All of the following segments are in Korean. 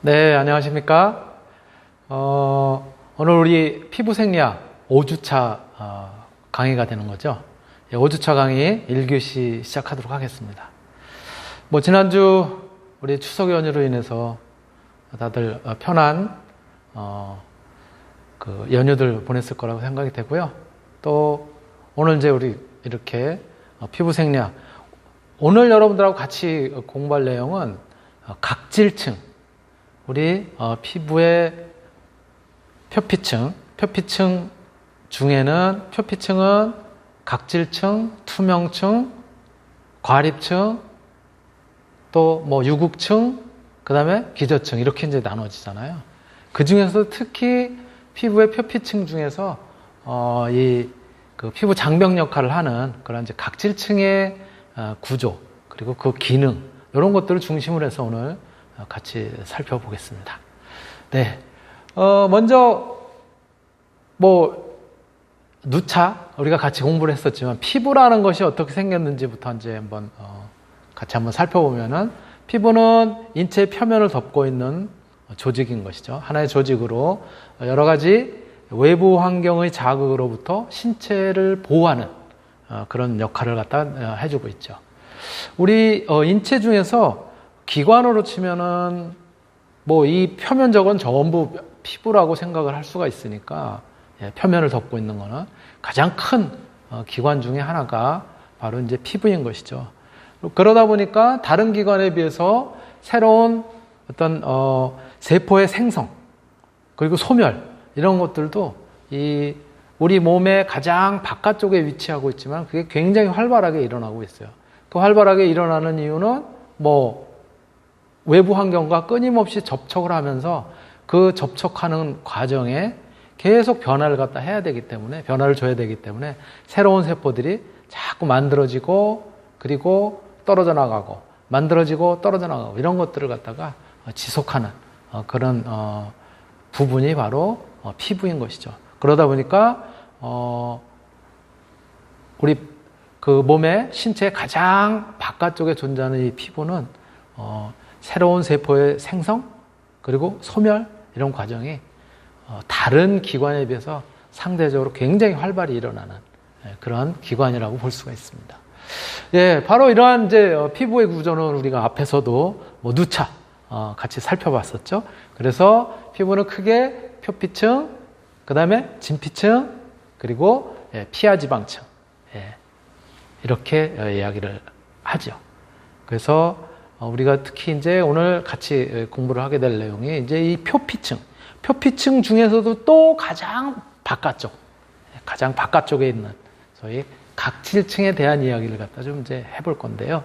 네, 안녕하십니까? 오늘 우리 피부 생리학 5주차 강의가 되는 거죠. 5주차 강의 1교시 시작하도록 하겠습니다. 지난주 우리 추석 연휴로 인해서 다들 편한 그 연휴들 보냈을 거라고 생각이 되고요. 또 오늘 이제 우리 이렇게 피부 생리학, 오늘 여러분들하고 같이 공부할 내용은 각질층, 우리 피부의 표피층 중에는 표피층은 각질층, 투명층, 과립층, 또 유국층, 그 다음에 기저층 이렇게 이제 나눠지잖아요. 그 중에서 특히 피부의 표피층 중에서 그 피부 장벽 역할을 하는 그런 이제 각질층의 구조, 그리고 그 기능, 이런 것들을 중심으로 해서 오늘 같이 살펴보겠습니다. 네. 먼저, 누차 우리가 같이 공부를 했었지만, 피부라는 것이 어떻게 생겼는지부터 이제 같이 한번 살펴보면은, 피부는 인체의 표면을 덮고 있는 조직인 것이죠. 하나의 조직으로 여러 가지 외부 환경의 자극으로부터 신체를 보호하는 그런 역할을 갖다 해주고 있죠. 우리 인체 중에서 기관으로 치면은 이 표면적은 전부 피부라고 생각을 할 수가 있으니까, 표면을 덮고 있는 거는 가장 큰 기관 중에 하나가 바로 이제 피부인 것이죠. 그러다 보니까 다른 기관에 비해서 새로운 어떤 세포의 생성, 그리고 소멸, 이런 것들도 우리 몸의 가장 바깥쪽에 위치하고 있지만 그게 굉장히 활발하게 일어나고 있어요. 그 활발하게 일어나는 이유는 외부 환경과 끊임없이 접촉을 하면서 그 접촉하는 과정에 계속 변화를 갖다 해야 되기 때문에, 변화를 줘야 되기 때문에 새로운 세포들이 자꾸 만들어지고, 그리고 떨어져 나가고, 만들어지고 떨어져 나가고, 이런 것들을 갖다가 지속하는 그런 부분이 바로 피부인 것이죠. 그러다 보니까 우리 그 몸의 신체의 가장 바깥쪽에 존재하는 이 피부는 새로운 세포의 생성, 그리고 소멸, 이런 과정이 다른 기관에 비해서 상대적으로 굉장히 활발히 일어나는 그런 기관이라고 볼 수가 있습니다. 예, 바로 이러한 이제 피부의 구조는 우리가 앞에서도 누차 같이 살펴봤었죠. 그래서 피부는 크게 표피층, 그 다음에 진피층, 그리고 피하지방층, 이렇게 이야기를 하죠. 그래서 우리가 특히 이제 오늘 같이 공부를 하게 될 내용이 이제 이 표피층 중에서도 또 가장 바깥쪽에 있는 소위 각질층에 대한 이야기를 갖다 좀 이제 해볼 건데요.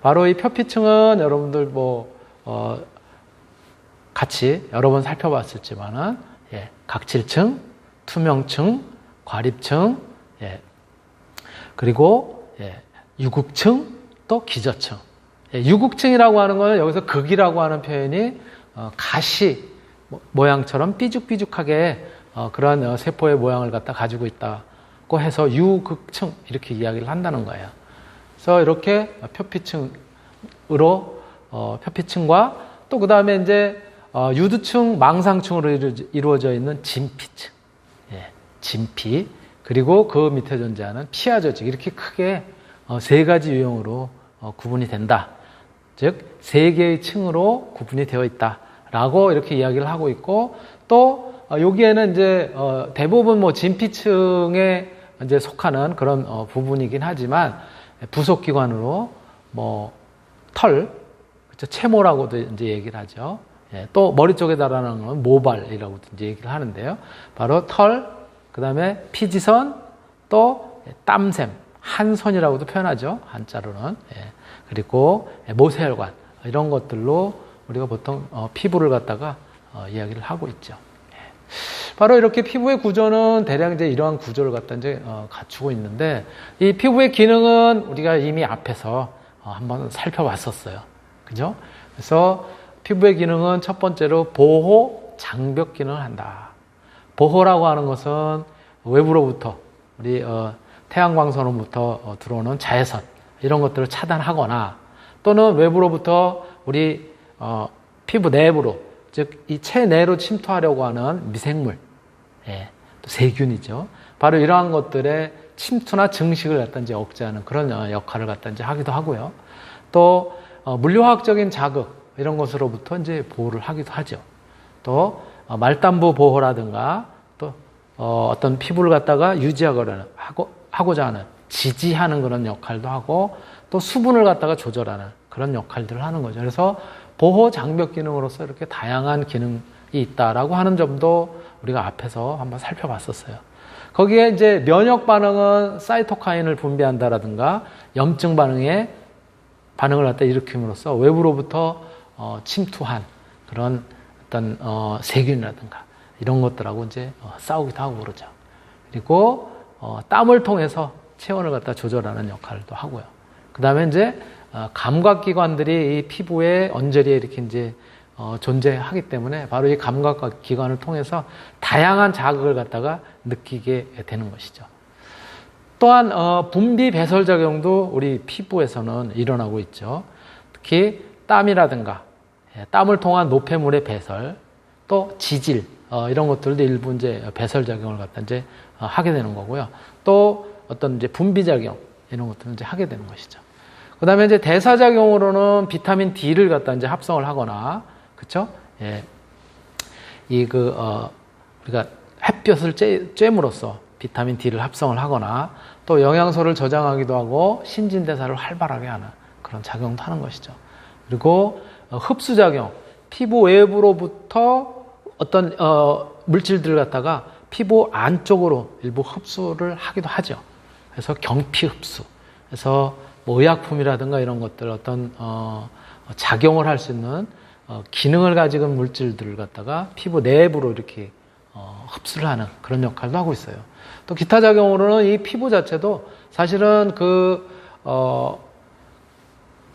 바로 이 표피층은 여러분들 같이 여러 번 살펴봤었지만은, 각질층, 투명층, 과립층, 그리고 유국층, 또 기저층. 유국층이라고 하는 거는 여기서 극이라고 하는 표현이 가시 모양처럼 삐죽삐죽하게 그런 세포의 모양을 갖다 가지고 있다고 해서 유극층, 이렇게 이야기를 한다는 거예요. 그래서 이렇게 표피층과 또 그 다음에 이제 유두층, 망상층으로 이루어져 있는 진피층, 진피, 그리고 그 밑에 존재하는 피하 조직, 이렇게 크게 세 가지 유형으로 구분이 된다. 즉, 세 개의 층으로 구분이 되어 있다라고 이렇게 이야기를 하고 있고, 또 여기에는 이제 대부분 진피층에 이제 속하는 그런 부분이긴 하지만, 부속 기관으로 털, 그렇죠? 채모라고도 이제 얘기를 하죠. 또 머리 쪽에 달하는 건 모발이라고 이제 얘기를 하는데요. 바로 털, 그 다음에 피지선, 또 땀샘, 한선이라고도 표현하죠. 한자로는. 그리고 모세혈관, 이런 것들로 우리가 보통 피부를 갖다가 이야기를 하고 있죠. 바로 이렇게 피부의 구조는 대략 이제 이러한 구조를 갖다 이제 갖추고 있는데, 이 피부의 기능은 우리가 이미 앞에서 한번 살펴봤었어요. 그죠? 그래서 피부의 기능은 첫 번째로 보호, 장벽 기능을 한다. 보호라고 하는 것은 외부로부터, 우리 태양광선으로부터 들어오는 자외선, 이런 것들을 차단하거나, 또는 외부로부터 우리 피부 내부로, 즉 이 체내로 침투하려고 하는 미생물, 예, 또 세균이죠. 바로 이러한 것들의 침투나 증식을 갖다 이제 억제하는 그런 역할을 갖다 이제 하기도 하고요. 또 물리화학적인 자극 이런 것으로부터 이제 보호를 하기도 하죠. 또 말단부 보호라든가 또 어떤 피부를 갖다가 하고자 하는 지지하는 그런 역할도 하고 또 수분을 갖다가 조절하는 그런 역할들을 하는 거죠. 그래서 보호 장벽 기능으로서 이렇게 다양한 기능이 있다라고 하는 점도 우리가 앞에서 한번 살펴봤었어요. 거기에 이제 면역 반응은 사이토카인을 분비한다라든가 염증 반응을 갖다 일으킴으로써 외부로부터 침투한 그런 어떤 세균이라든가 이런 것들하고 이제 싸우기도 하고 그러죠. 그리고 땀을 통해서 체온을 갖다 조절하는 역할도 하고요. 그 다음에 이제 감각기관들이 이 피부의 언저리에 이렇게 이제 존재하기 때문에 바로 이 감각기관을 통해서 다양한 자극을 갖다가 느끼게 되는 것이죠. 또한 분비 배설 작용도 우리 피부에서는 일어나고 있죠. 특히 땀이라든가 땀을 통한 노폐물의 배설, 또 지질 이런 것들도 일부 이제 배설 작용을 갖다 이제 하게 되는 거고요. 또 어떤 이제 분비 작용 이런 것들은 이제 하게 되는 것이죠. 그 다음에 이제 대사작용으로는 비타민 D를 갖다 이제 합성을 하거나, 그쵸? 예. 우리가 햇볕을 쬐므로써 비타민 D를 합성을 하거나, 또 영양소를 저장하기도 하고, 신진대사를 활발하게 하는 그런 작용도 하는 것이죠. 그리고 흡수작용, 피부 외부로부터 어떤, 물질들을 갖다가 피부 안쪽으로 일부 흡수를 하기도 하죠. 그래서 경피 흡수. 그래서 뭐 의약품이라든가 이런 것들 어떤 작용을 할 수 있는 기능을 가지고 물질들을 갖다가 피부 내부로 이렇게 흡수를 하는 그런 역할도 하고 있어요. 또 기타 작용으로는 이 피부 자체도 사실은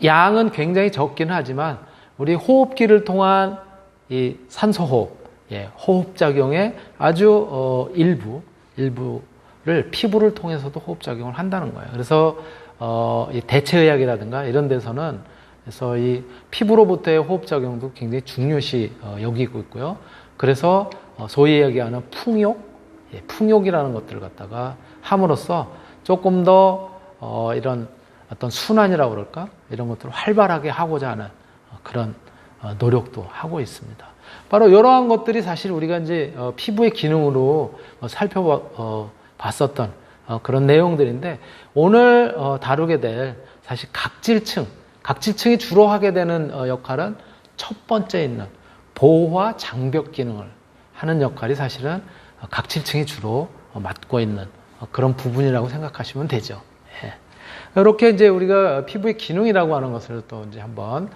양은 굉장히 적기는 하지만 우리 호흡기를 통한 이 산소호흡, 호흡 작용의 아주 일부를 피부를 통해서도 호흡 작용을 한다는 거예요. 그래서 이 대체의학이라든가 이런 데서는 그래서 이 피부로부터의 호흡 작용도 굉장히 중요시 여기고 있고요. 그래서 소위 얘기하는 풍욕이라는 것들을 갖다가 함으로써 조금 더 이런 어떤 순환이라고 그럴까? 이런 것들을 활발하게 하고자 하는 그런 노력도 하고 있습니다. 바로 이러한 것들이 사실 우리가 이제 피부의 기능으로 살펴봤었던 그런 내용들인데 오늘 다루게 될 사실 각질층이 주로 하게 되는 역할은 첫 번째 있는 보호와 장벽 기능을 하는 역할이 사실은 각질층이 주로 맡고 있는 그런 부분이라고 생각하시면 되죠. 이렇게 이제 우리가 피부의 기능이라고 하는 것을 또 이제 한번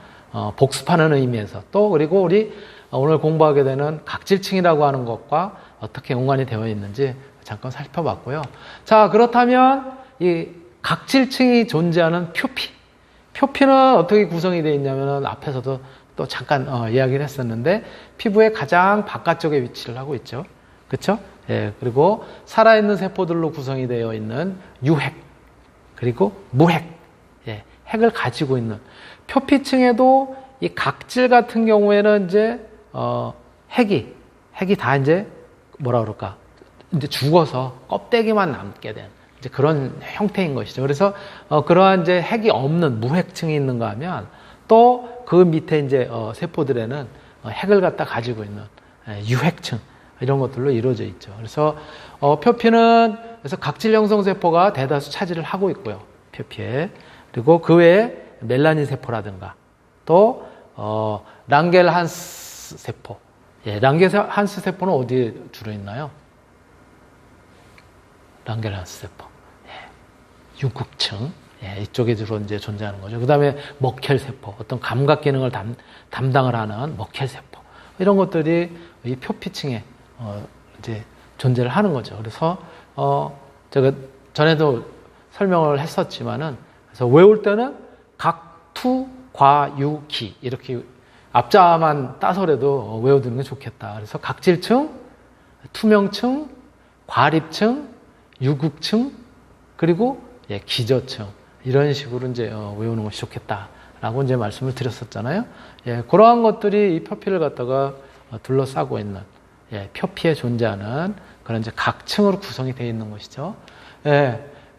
복습하는 의미에서 또 그리고 우리 오늘 공부하게 되는 각질층이라고 하는 것과 어떻게 연관이 되어 있는지 잠깐 살펴봤고요. 자, 그렇다면 이 각질층이 존재하는 표피는 어떻게 구성이 되어 있냐면 앞에서도 또 잠깐 이야기를 했었는데 피부의 가장 바깥쪽에 위치를 하고 있죠. 그렇죠? 예, 그리고 살아있는 세포들로 구성이 되어 있는 유핵 그리고 무핵, 핵을 가지고 있는 표피층에도 이 각질 같은 경우에는 이제 핵이 다 이제 뭐라 그럴까? 이제 죽어서 껍데기만 남게 된 이제 그런 형태인 것이죠. 그래서 그러한 이제 핵이 없는 무핵층이 있는가 하면 또 그 밑에 이제 세포들에는 핵을 갖다 가지고 있는 유핵층 이런 것들로 이루어져 있죠. 그래서 표피는 그래서 각질 형성 세포가 대다수 차지를 하고 있고요. 표피에 그리고 그 외에 멜라닌 세포라든가 또 랑겔한스 세포. 랑겔한스 세포는 어디에 주로 있나요? 랑겔한스 세포. 윤곽층. 이쪽에 주로 이제 존재하는 거죠. 그 다음에 머켈 세포. 어떤 감각 기능을 담당을 하는 머켈 세포. 이런 것들이 이 표피층에 이제 존재를 하는 거죠. 그래서 제가 전에도 설명을 했었지만은 그래서 외울 때는 각투, 과, 유, 기 이렇게 앞자만 따서라도 외워두는 게 좋겠다. 그래서 각질층, 투명층, 과립층, 유극층, 그리고 기저층 이런 식으로 이제 외우는 것이 좋겠다라고 이제 말씀을 드렸었잖아요. 그러한 것들이 이 표피를 갖다가 둘러싸고 있는 표피에 존재하는 그런 이제 각층으로 구성이 되어 있는 것이죠.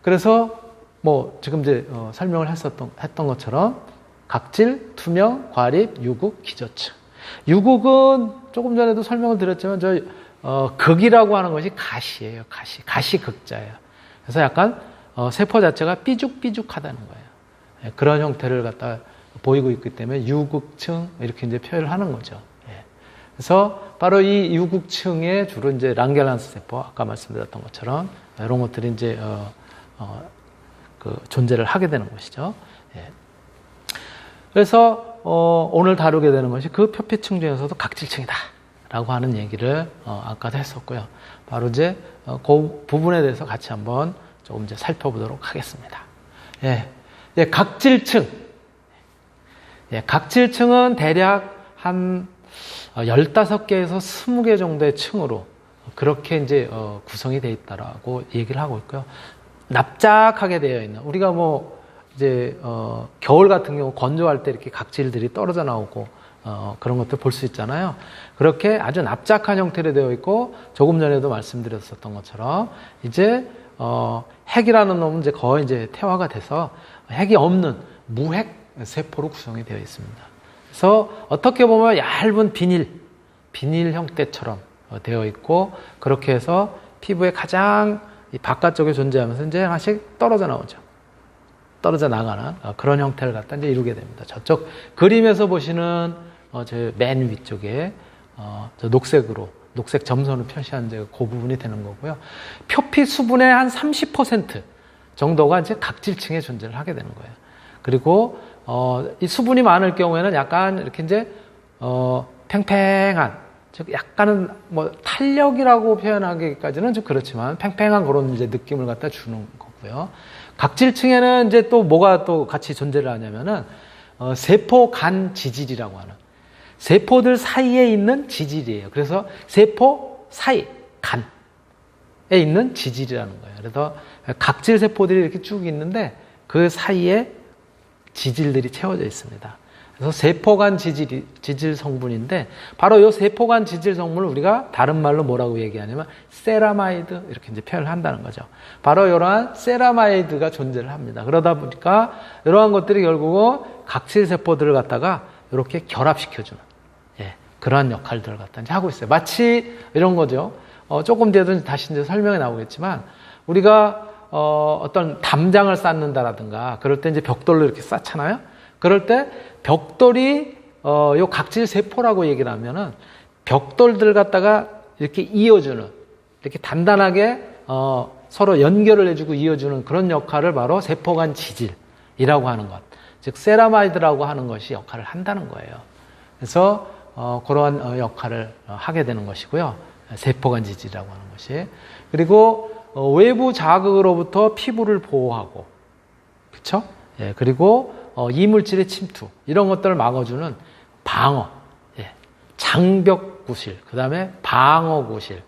그래서 뭐 지금 이제 설명을 했던 것처럼 각질, 투명, 과립, 유국, 기저층. 유국은 조금 전에도 설명을 드렸지만 극이라고 하는 것이 가시예요. 가시 극자예요. 그래서 약간 세포 자체가 삐죽삐죽하다는 거예요. 그런 형태를 갖다 보이고 있기 때문에 유국층 이렇게 이제 표현을 하는 거죠. 그래서 바로 이 유국층에 주로 이제 랑겔란스 세포, 아까 말씀드렸던 것처럼 이런 것들이 이제 존재를 하게 되는 것이죠. 그래서 오늘 다루게 되는 것이 그 표피층 중에서도 각질층이다라고 하는 얘기를 아까도 했었고요. 바로 이제 그 부분에 대해서 같이 한번 조금 이제 살펴보도록 하겠습니다. 각질층. 각질층은 대략 한 15개에서 20개 정도의 층으로 그렇게 이제 구성이 되어 있다라고 얘기를 하고 있고요. 납작하게 되어 있는, 우리가 뭐 이제 겨울 같은 경우 건조할 때 이렇게 각질들이 떨어져 나오고 그런 것들 볼 수 있잖아요. 그렇게 아주 납작한 형태로 되어 있고, 조금 전에도 말씀드렸었던 것처럼 이제 핵이라는 놈은 이제 거의 이제 태화가 돼서 핵이 없는 무핵 세포로 구성이 되어 있습니다. 그래서 어떻게 보면 얇은 비닐 형태처럼 되어 있고, 그렇게 해서 피부의 가장 바깥쪽에 존재하면서 이제 하나씩 떨어져 나오죠. 떨어져 나가는 그런 형태를 갖다 이제 이루게 됩니다. 저쪽 그림에서 보시는 저 맨 위쪽에 저 녹색 점선을 표시한 이제 그 부분이 되는 거고요. 표피 수분의 한 30% 정도가 이제 각질층에 존재를 하게 되는 거예요. 그리고 이 수분이 많을 경우에는 약간 이렇게 이제 팽팽한, 즉 약간은 뭐 탄력이라고 표현하기까지는 좀 그렇지만 팽팽한 그런 이제 느낌을 갖다 주는 거고요. 각질층에는 이제 또 뭐가 또 같이 존재를 하냐면은 세포 간 지질이라고 하는, 세포들 사이에 있는 지질이에요. 그래서 세포 사이 간에 있는 지질이라는 거예요. 그래서 각질 세포들이 이렇게 쭉 있는데 그 사이에 지질들이 채워져 있습니다. 그래서 세포간 지질 성분인데, 바로 이 세포간 지질 성분을 우리가 다른 말로 뭐라고 얘기하냐면 세라마이드, 이렇게 이제 표현을 한다는 거죠. 바로 이러한 세라마이드가 존재를 합니다. 그러다 보니까 이러한 것들이 결국은 각질 세포들을 갖다가 이렇게 결합시켜주는 그러한 역할들을 갖다 이제 하고 있어요. 마치 이런 거죠. 조금 뒤에도 다시 이제 설명이 나오겠지만, 우리가 어떤 담장을 쌓는다라든가 그럴 때 이제 벽돌로 이렇게 쌓잖아요. 그럴 때 벽돌이 요 각질 세포라고 얘기를 하면은 벽돌들 갖다가 이렇게 이어주는, 이렇게 단단하게 서로 연결을 해주고 이어주는 그런 역할을 바로 세포간 지질이라고 하는 것, 즉 세라마이드라고 하는 것이 역할을 한다는 거예요. 그래서 그러한 역할을 하게 되는 것이고요. 세포간 지질이라고 하는 것이. 그리고 외부 자극으로부터 피부를 보호하고, 그렇죠? 그리고 이물질의 침투, 이런 것들을 막아주는 방어, 장벽구실, 그 다음에 방어구실,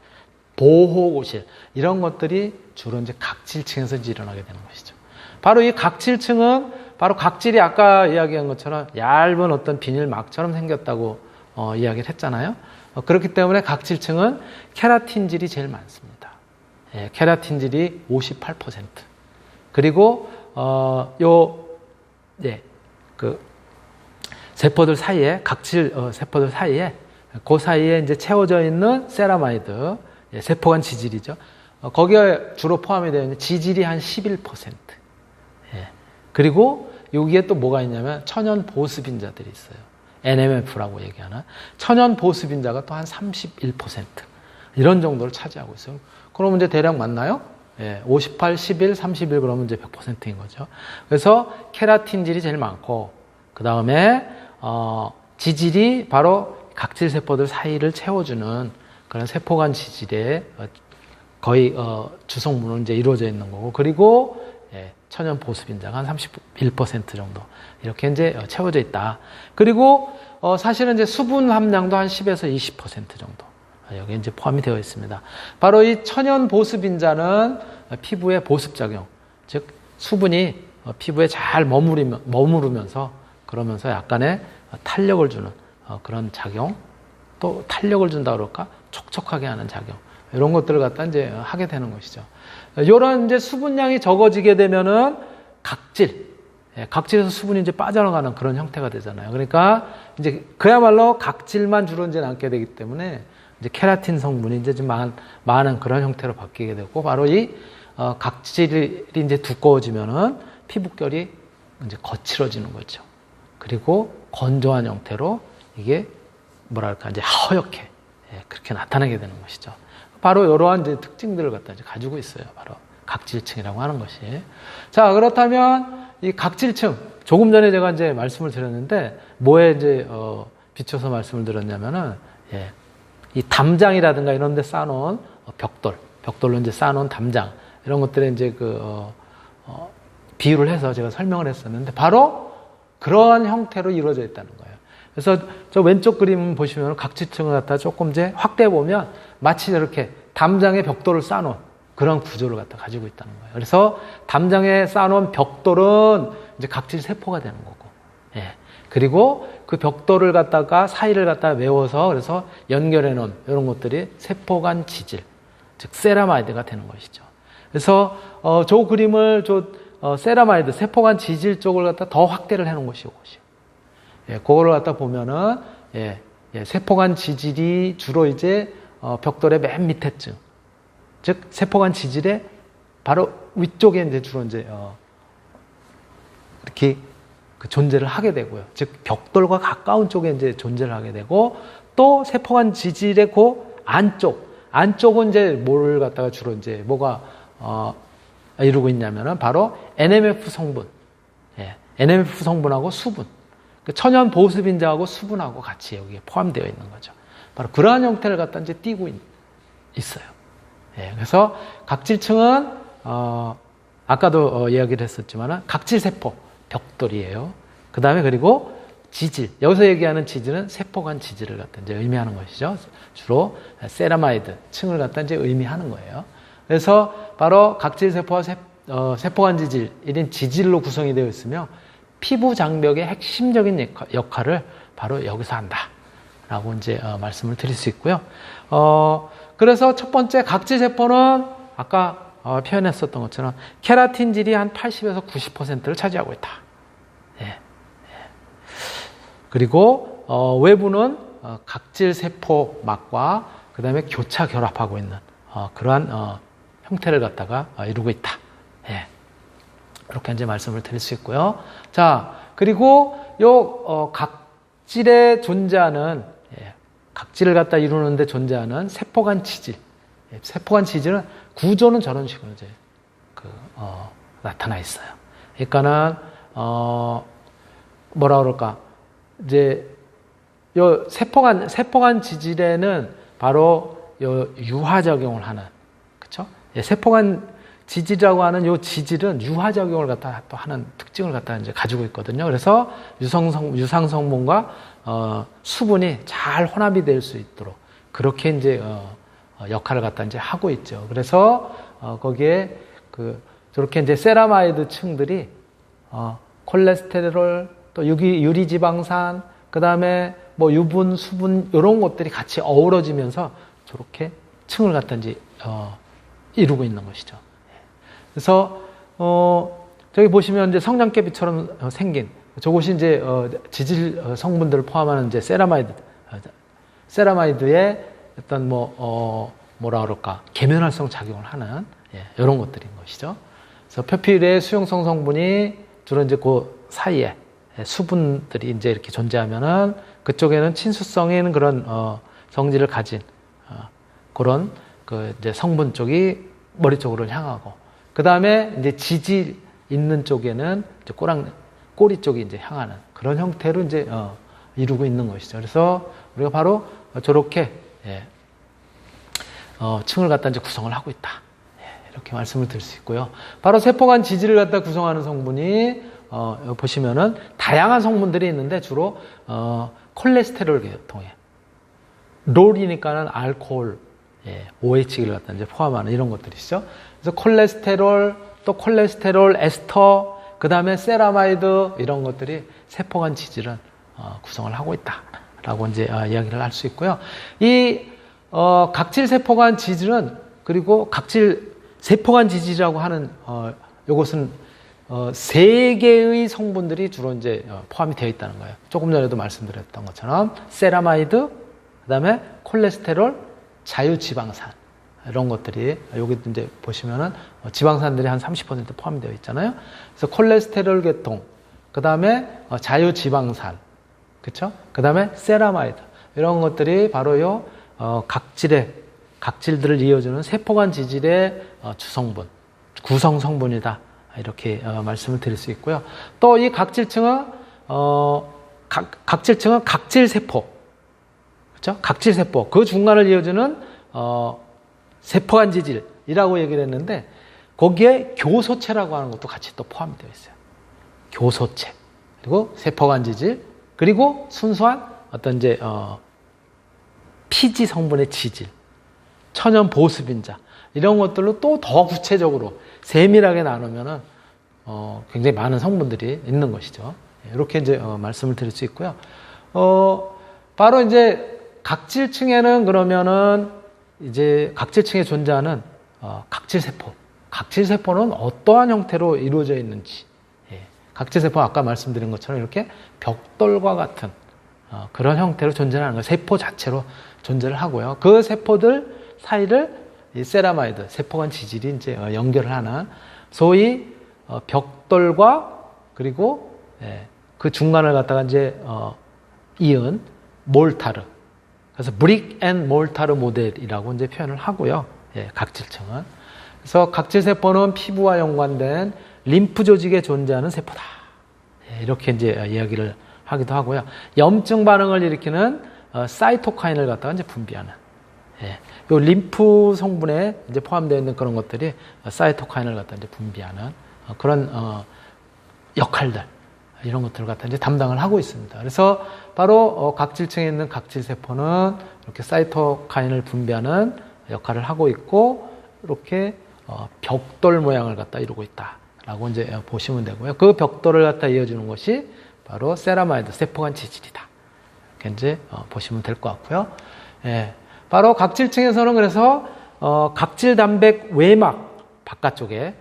보호구실, 이런 것들이 주로 이제 각질층에서 이제 일어나게 되는 것이죠. 바로 이 각질층은 바로 각질이 아까 이야기한 것처럼 얇은 어떤 비닐막처럼 생겼다고 이야기를 했잖아요. 그렇기 때문에 각질층은 케라틴질이 제일 많습니다. 케라틴질이 58%. 그리고 그 세포들 사이에, 세포들 사이에, 그 사이에 이제 채워져 있는 세라마이드, 세포간 지질이죠. 거기에 주로 포함이 되어 있는 지질이 한 11%. 그리고 여기에 또 뭐가 있냐면 천연 보습인자들이 있어요. NMF라고 얘기하는 천연 보습인자가 또 한 31%. 이런 정도를 차지하고 있어요. 그러면 이제 대략 맞나요? 58, 11, 31 그러면 이제 100%인 거죠. 그래서 케라틴질이 제일 많고, 그 다음에 지질이 바로 각질 세포들 사이를 채워주는 그런 세포간 지질의 거의 주성분으로 이제 이루어져 있는 거고, 그리고 천연 보습인자가 한 31% 정도 이렇게 이제 채워져 있다. 그리고 사실은 이제 수분 함량도 한 10에서 20% 정도 여기 이제 포함이 되어 있습니다. 바로 이 천연 보습인자는 피부의 보습작용, 즉 수분이 피부에 잘 머무르면서 그러면서 약간의 탄력을 주는 그런 작용, 또 탄력을 준다 그럴까? 촉촉하게 하는 작용. 이런 것들을 갖다 이제 하게 되는 것이죠. 이런 이제 수분량이 적어지게 되면은 각질에서 수분이 이제 빠져나가는 그런 형태가 되잖아요. 그러니까 이제 그야말로 각질만 주로 이제 남게 되기 때문에 이제 케라틴 성분이 이제 좀 많은 그런 형태로 바뀌게 되고, 바로 이 각질이 이제 두꺼워지면은 피부결이 이제 거칠어지는 거죠. 그리고 건조한 형태로 이게 뭐랄까 이제 하얗게 그렇게 나타나게 되는 것이죠. 바로 이러한 이제 특징들을 갖다 이제 가지고 있어요. 바로 각질층이라고 하는 것이. 자, 그렇다면 이 각질층, 조금 전에 제가 이제 말씀을 드렸는데 뭐에 이제 비춰서 말씀을 드렸냐면은 이 담장이라든가 이런 데 쌓아놓은 벽돌로 이제 쌓아놓은 담장, 이런 것들에 이제 비유를 해서 제가 설명을 했었는데, 바로 그러한 형태로 이루어져 있다는 거예요. 그래서 저 왼쪽 그림 보시면 각질층을 갖다 조금 이제 확대해 보면 마치 이렇게 담장에 벽돌을 쌓아놓은 그런 구조를 갖다 가지고 있다는 거예요. 그래서 담장에 쌓아놓은 벽돌은 이제 각질 세포가 되는 거고, 그리고 그 벽돌을 갖다가 사이를 갖다 메워서 그래서 연결해 놓은 이런 것들이 세포간 지질, 즉 세라마이드가 되는 것이죠. 그래서 저 그림을 세라마이드, 세포간 지질 쪽을 갖다 더 확대를 해 놓은 것이 이것이요. 그거를 갖다 보면은 세포간 지질이 주로 이제 벽돌의 맨 밑에쯤, 즉 세포간 지질의 바로 위쪽에 이제 주로 이제 이렇게 존재를 하게 되고요. 즉 벽돌과 가까운 쪽에 이제 존재를 하게 되고, 또 세포간 지질의 그 안쪽은 이제 뭘 갖다가 주로 이제 뭐가 이루고 있냐면은 바로 NMF 성분, NMF 성분하고 수분, 천연 보습인자하고 수분하고 같이 여기에 포함되어 있는 거죠. 바로 그러한 형태를 갖다 이제 띠고 있어요. 그래서 각질층은 아까도 이야기를 했었지만은 각질세포, 벽돌이에요. 그 다음에 그리고 지질, 여기서 얘기하는 지질은 세포간 지질을 갖다 이제 의미하는 것이죠. 주로 세라마이드 층을 갖다 이제 의미하는 거예요. 그래서 바로 각질세포와 세포간 지질, 이런 지질로 구성이 되어 있으며 피부 장벽의 핵심적인 역할을 바로 여기서 한다라고 이제 말씀을 드릴 수 있고요. 그래서 첫 번째 각질세포는 아까 표현했었던 것처럼 케라틴질이 한 80에서 90%를 차지하고 있다. 그리고 외부는 각질세포막과 그 다음에 교차 결합하고 있는 그러한 형태를 갖다가 이루고 있다. 그렇게 이제 말씀을 드릴 수 있고요. 자, 그리고 요 각질에 존재하는 각질을 갖다 이루는데 존재하는 세포간 지질. 세포간 지질은 구조는 저런 식으로 이제 나타나 있어요. 그러니까는 뭐라 그럴까? 이제 요 세포간 지질에는 바로 요 유화작용을 하는, 그렇죠? 세포간 지질이라고 하는 요 지질은 유화작용을 갖다 또 하는 특징을 갖다 이제 가지고 있거든요. 그래서 유상성분과 수분이 잘 혼합이 될 수 있도록 그렇게 이제 역할을 갖다 이제 하고 있죠. 그래서 거기에 저렇게 이제 세라마이드 층들이 콜레스테롤, 또 유리지방산, 그 다음에 뭐 유분, 수분 이런 것들이 같이 어우러지면서 저렇게 층을 갖다 이제 이루고 있는 것이죠. 그래서 저기 보시면 이제 성냥개비처럼 생긴 저것이 이제 지질 성분들을 포함하는 이제 세라마이드의 어떤 뭐라 그럴까 계면활성 작용을 하는 이런 것들인 것이죠. 그래서 표피율의 수용성 성분이 주로 이제 그 사이에 수분들이 이제 이렇게 존재하면은 그쪽에는 친수성에 있는 그런 성질을 가진 그런 그 이제 성분 쪽이 머리 쪽으로 향하고, 그 다음에 이제 지질 있는 쪽에는 이제 꼬리 쪽이 이제 향하는 그런 형태로 이제 이루고 있는 것이죠. 그래서 우리가 바로 저렇게 층을 갖다 이제 구성을 하고 있다. 이렇게 말씀을 드릴 수 있고요. 바로 세포간 지질을 갖다 구성하는 성분이 보시면은 다양한 성분들이 있는데 주로 콜레스테롤 계통에 롤이니까는 알코올, OH를 갖다 이제 포함하는 이런 것들이죠. 그래서 콜레스테롤, 또 콜레스테롤 에스터, 그 다음에 세라마이드 이런 것들이 세포간 지질은 구성을 하고 있다. 라고 이제 이야기를 할 수 있고요. 이 각질 세포간 지질은, 그리고 각질 세포간 지질이라고 하는 요것은 세 개의 성분들이 주로 이제 포함이 되어 있다는 거예요. 조금 전에도 말씀드렸던 것처럼 세라마이드, 그다음에 콜레스테롤, 자유지방산, 이런 것들이 여기 이제 보시면은 지방산들이 한 30% 포함되어 있잖아요. 그래서 콜레스테롤 계통, 그다음에 자유지방산, 그렇죠? 그다음에 세라마이드, 이런 것들이 바로 요 각질들을 이어주는 세포간 지질의 주성분, 구성 성분이다, 이렇게 말씀을 드릴 수 있고요. 또 이 각질층은 각질세포, 그렇죠? 각질세포, 그 중간을 이어주는 세포간 지질이라고 얘기를 했는데, 거기에 교소체라고 하는 것도 같이 또 포함되어 있어요. 교소체, 그리고 세포간 지질, 그리고 순수한 어떤 이제 피지 성분의 지질, 천연 보습인자, 이런 것들로 또 더 구체적으로 세밀하게 나누면은 굉장히 많은 성분들이 있는 것이죠. 이렇게 이제 말씀을 드릴 수 있고요. 바로 이제 각질층에는, 그러면은 이제 각질층에 존재하는 각질세포, 각질세포는 어떠한 형태로 이루어져 있는지, 각질세포 아까 말씀드린 것처럼 이렇게 벽돌과 같은 그런 형태로 존재하는 거예요. 세포 자체로 존재를 하고요. 그 세포들 사이를 이 세라마이드, 세포간 지질이 이제 연결을 하는, 소위 벽돌과, 그리고 그 중간을 갖다가 이제 이은 몰타르, 그래서 브릭 앤 몰타르 모델이라고 이제 표현을 하고요. 각질층은. 그래서 각질세포는 피부와 연관된 림프 조직에 존재하는 세포다, 이렇게 이제 이야기를 하기도 하고요. 염증 반응을 일으키는 사이토카인을 갖다가 이제 분비하는, 요 림프 성분에 이제 포함되어 있는 그런 것들이 사이토카인을 갖다 이제 분비하는 그런 역할들, 이런 것들을 갖다 이제 담당을 하고 있습니다. 그래서 바로 각질층에 있는 각질세포는 이렇게 사이토카인을 분비하는 역할을 하고 있고, 이렇게 벽돌 모양을 갖다 이루고 있다라고 이제 보시면 되고요. 그 벽돌을 갖다 이어주는 것이 바로 세라마이드, 세포간 지질이다, 이렇게 이제 보시면 될 것 같고요. 바로 각질층에서는 그래서 각질 단백 외막 바깥쪽에,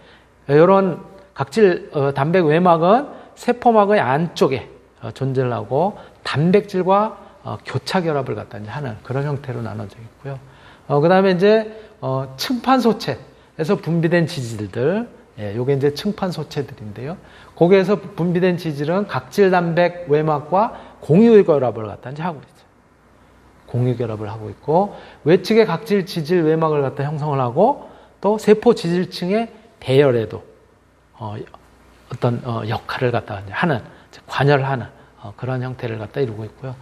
이런 각질 단백 외막은 세포막의 안쪽에 존재를 하고 단백질과 교차 결합을 갖다 이제 하는 그런 형태로 나눠져 있고요. 그 다음에 이제 층판소체에서 분비된 지질들, 요게 이제 층판소체들인데요. 거기에서 분비된 지질은 각질 단백 외막과 공유 결합을 갖다 이제 하고 있어요. 공유 결합을 하고 있고, 외측의 각질 지질 외막을 갖다 형성을 하고, 또 세포 지질층의 배열에도 어떤 역할을 갖다 하는, 관여를 하는 그런 형태를 갖다 이루고 있고요.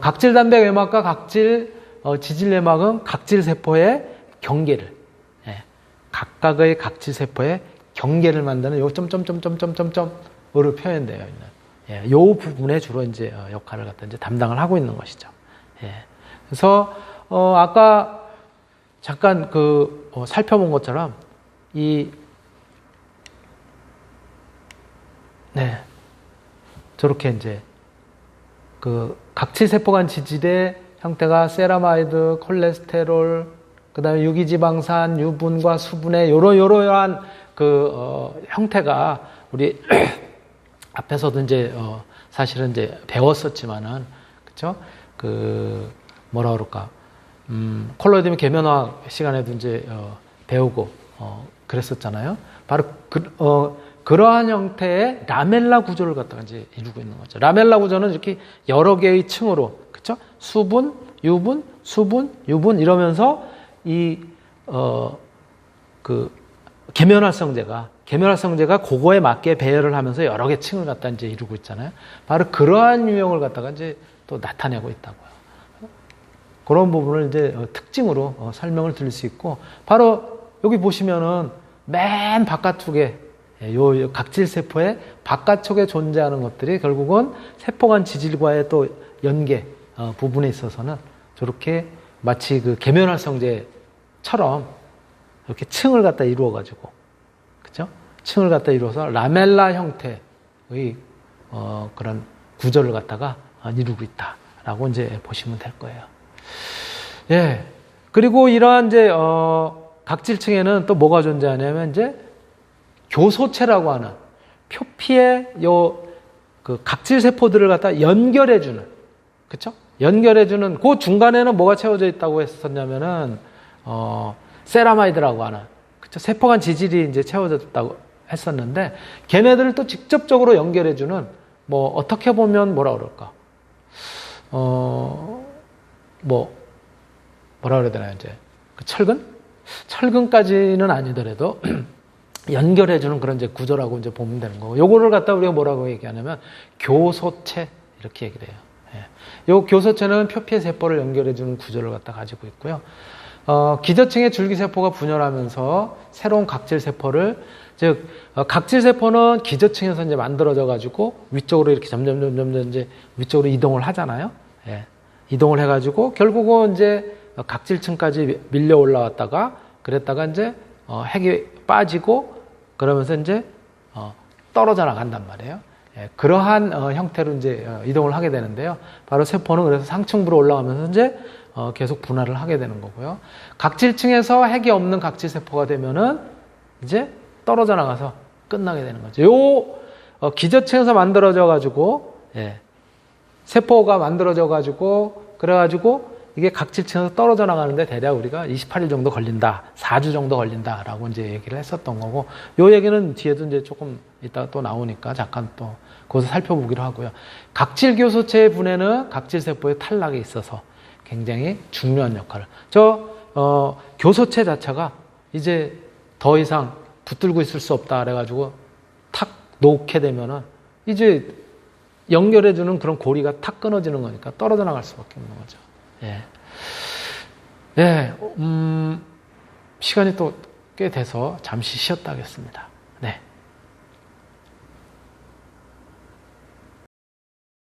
각질 단백 외막과 각질 지질 외막은 각질 세포의 경계를, 각각의 각질 세포의 경계를 만드는 요 점점점점점점점으로 표현되어 있는, 요 부분에 주로 이제 역할을 갖다 이제 담당을 하고 있는 것이죠. 그래서 아까 잠깐 살펴본 것처럼 저렇게 이제 각질 세포간 지질의 형태가 세라마이드, 콜레스테롤, 그다음에 유기지방산, 유분과 수분의 요러요러한 형태가 우리 앞에서도 이제 사실은 이제 배웠었지만은, 그쵸? 뭐라 그럴까? 콜로이드 계면화학 시간에도 이제 배우고 그랬었잖아요. 바로 그러한 형태의 라멜라 구조를 갖다가 이제 이루고 있는 거죠. 라멜라 구조는 이렇게 여러 개의 층으로, 그쵸? 수분, 유분, 수분, 유분 이러면서 계면활성제가 그거에 맞게 배열을 하면서 여러 개 층을 갖다 이제 이루고 있잖아요. 바로 그러한 유형을 갖다가 이제 또 나타내고 있다고요. 그런 부분을 이제 특징으로 설명을 드릴 수 있고, 바로 여기 보시면은 맨 바깥쪽에 요 각질세포의 바깥쪽에 존재하는 것들이 결국은 세포간 지질과의 또 연계 부분에 있어서는 저렇게 마치 계면활성제처럼 이렇게 층을 갖다 이루어가지고, 그죠? 층을 갖다 이루어서 라멜라 형태의 그런 구조를 갖다가 이루고 있다. 라고 이제 보시면 될 거예요. 예. 그리고 이러한 이제, 각질층에는 또 뭐가 존재하냐면 이제 교소체라고 하는 표피의 그 각질세포들을 갖다 연결해주는, 그쵸? 연결해주는, 그 중간에는 뭐가 채워져 있다고 했었냐면은, 세라마이드라고 하는, 그쵸? 세포간 지질이 이제 채워졌다고 했었는데, 걔네들을 또 직접적으로 연결해주는, 뭐, 어떻게 보면 뭐라 그럴까? 뭐라 그래야 되나요, 이제. 그 철근? 철근까지는 아니더라도, 연결해주는 그런 이제 구조라고 이제 보면 되는 거고, 요거를 갖다 우리가 뭐라고 얘기하냐면, 교소체, 이렇게 얘기를 해요. 예. 요 교소체는 표피의 세포를 연결해주는 구조를 갖다 가지고 있고요. 기저층의 줄기세포가 분열하면서 새로운 각질세포를, 즉, 각질세포는 기저층에서 이제 만들어져 가지고 위쪽으로 이렇게 점점 이제 위쪽으로 이동을 하잖아요. 예. 이동을 해가지고 결국은 이제 각질층까지 밀려 올라왔다가 그랬다가 이제 핵이 빠지고 그러면서 이제 떨어져 나간단 말이에요. 예, 그러한 형태로 이제 이동을 하게 되는데요. 바로 세포는 그래서 상층부로 올라가면서 이제 계속 분할을 하게 되는 거고요. 각질층에서 핵이 없는 각질세포가 되면은 이제 떨어져 나가서 끝나게 되는 거죠. 요 기저층에서 만들어져 가지고 예, 세포가 만들어져 가지고 그래가지고 이게 각질층에서 떨어져 나가는데 대략 우리가 28일 정도 걸린다, 4주 정도 걸린다라고 이제 얘기를 했었던 거고, 요 얘기는 뒤에도 이제 조금 이따가 또 나오니까 잠깐 또 거기서 살펴보기로 하고요. 각질교소체의 분해는 각질세포의 탈락에 있어서 굉장히 중요한 역할을. 교소체 자체가 이제 더 이상 붙들고 있을 수 없다 그래가지고 탁 놓게 되면은 이제 연결해주는 그런 고리가 탁 끊어지는 거니까 떨어져 나갈 수밖에 없는 거죠. 예. 예, 시간이 또 꽤 돼서 잠시 쉬었다 하겠습니다.